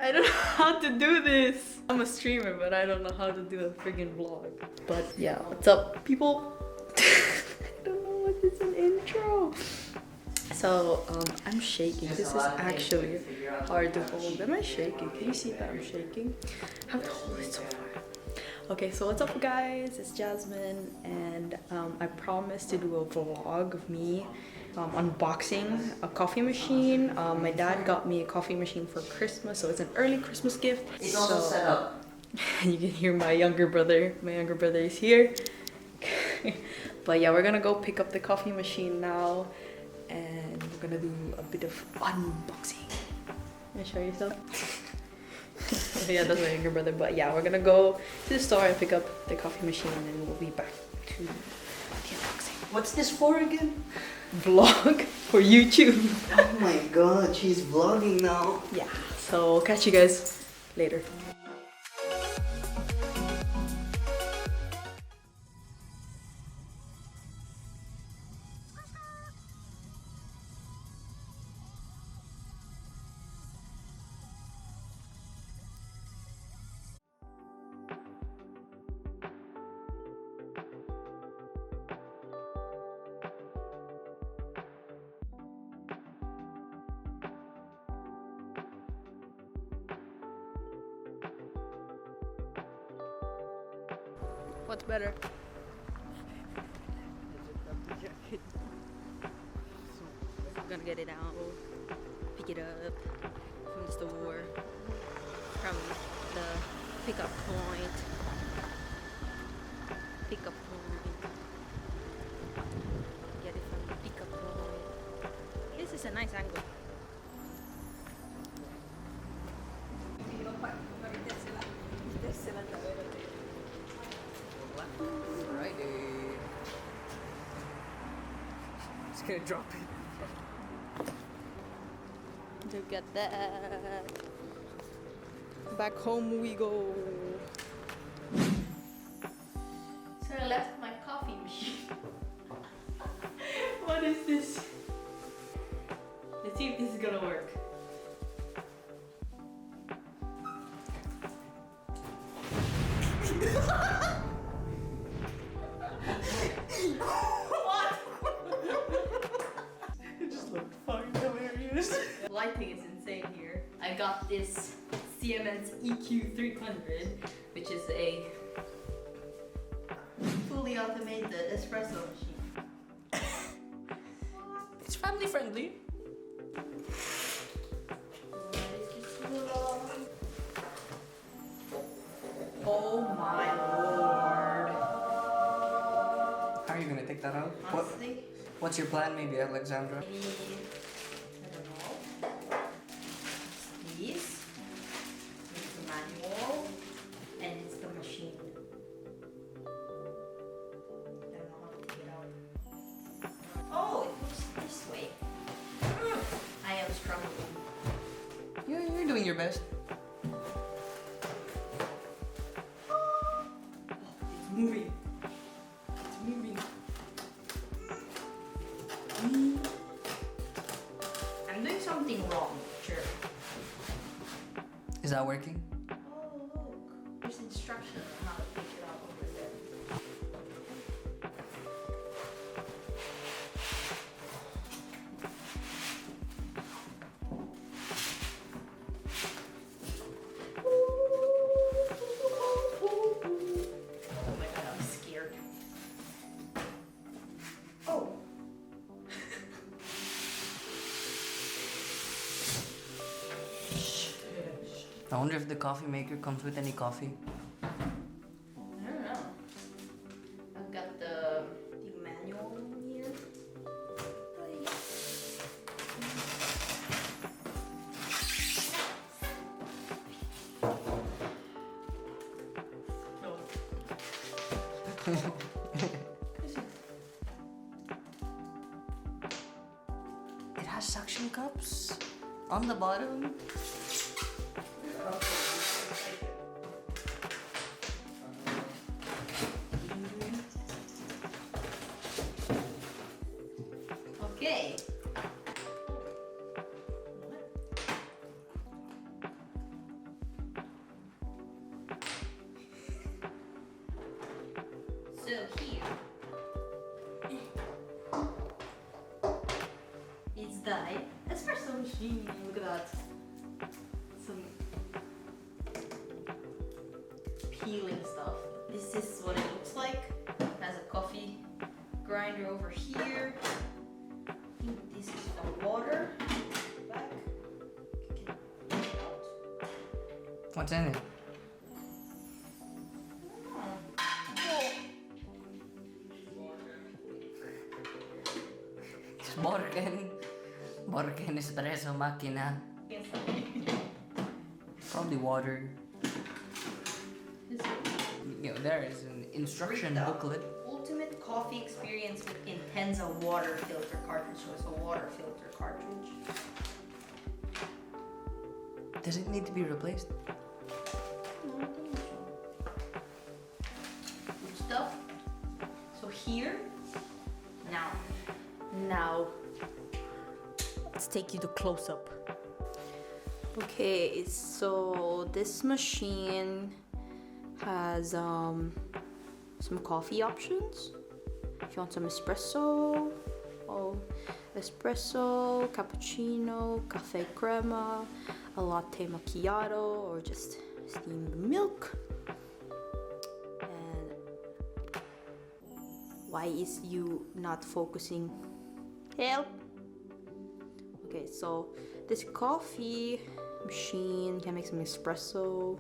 I don't know how to do this. I'm a streamer, but I don't know how to do a friggin' vlog. But yeah, what's up, people? I don't know what is an intro. So, I'm shaking. This is actually hard to hold. Am I shaking? Can you see that I'm shaking? I have to hold it so far. Okay, so what's up, guys? It's Jasmine, and I promised to do a vlog of me unboxing a coffee machine. My dad got me a coffee machine for Christmas, so it's an early Christmas gift. It's also set up. You can hear my younger brother. My younger brother is here. But yeah, we're gonna go pick up the coffee machine now, and we're gonna do a bit of unboxing. Can you show yourself? Yeah, that's my younger brother. But yeah, we're gonna go to the store and pick up the coffee machine, and then we'll be back to the unboxing. What's this for again? Vlog for YouTube. Oh my god, she's vlogging now. Yeah, so catch you guys later. What's better? I'm gonna get it out, pick it up from the store, from the pickup point. Get it from the pickup point. This is a nice angle. Friday. Just gonna drop it. Look at that. Back home we go. So I left my coffee machine. What is this? Let's see if this is gonna work. What? It just looked fucking hilarious. The lighting is insane here. I got this Siemens EQ300, which is a fully automated espresso machine. It's family friendly. Oh my lord. How are you gonna take that out? Honestly, What's your plan, maybe, Alexandra? maybe, I don't know. These. It's the manual. And it's the machine. I don't know how to take it out. Oh, it looks this way. I am struggling. You're doing your best. It's moving. It's moving. I'm doing something wrong, sure. Is that working? Oh, look. There's instructions on how to pick it up over there. Oh my god, I'm scared. Oh. I wonder if the coffee maker comes with any coffee. I don't know. I've got the manual here. No. It has suction cups on the bottom. Okay. filter over here. I think this is the water. Back. What's in it? It's Borken espresso makina. Probably water. There is an instruction booklet. Ultimate coffee experience with Intensa water filter cartridge. So it's a water filter cartridge. Does it need to be replaced? Good stuff. So here, now, let's take you to close up. Okay, so this machine has some coffee options. If you want some espresso, cappuccino, cafe crema, a latte macchiato, or just steamed milk. And why is you not focusing? Help! Okay, so this coffee machine can make some espresso,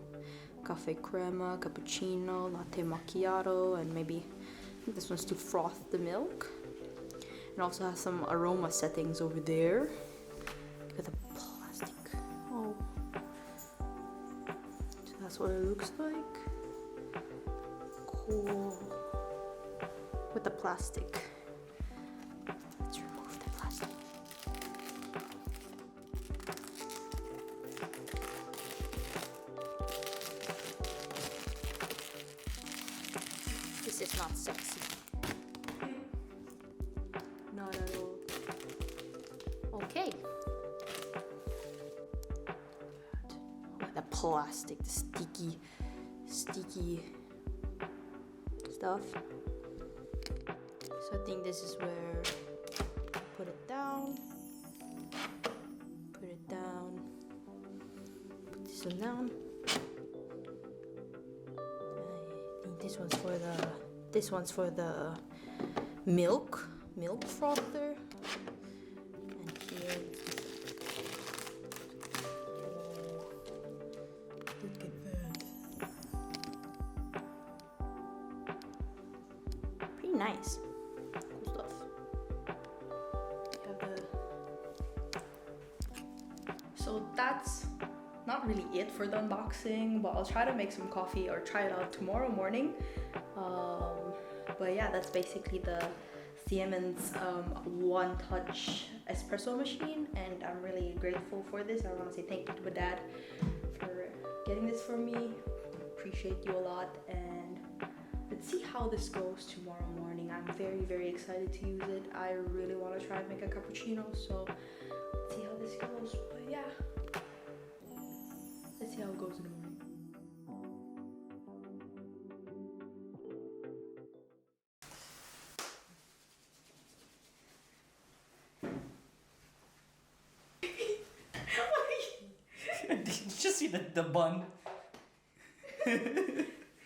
cafe crema, cappuccino, latte macchiato, and maybe I think this one's to froth the milk. It also has some aroma settings over there with a plastic. Oh, so that's what it looks like. Cool. With the plastic. Let's remove the plastic. This is not sexy. Not at all. Okay. Oh, the plastic, the sticky stuff. So I think this is where put it down. Put this one down. I think this one's for the milk frother. And here, look at that. Pretty nice. Cool stuff. So that's not really it for the unboxing, but I'll try to make some coffee or try it out tomorrow morning. But yeah, that's basically the Siemens One Touch espresso machine, and I'm really grateful for this. I want to say thank you to my dad for getting this for me. Appreciate you a lot, and let's see how this goes tomorrow morning. I'm very, very excited to use it. I really want to try and make a cappuccino, so let's see how this goes. But yeah, let's see how it goes in the morning. Did you just see the bun?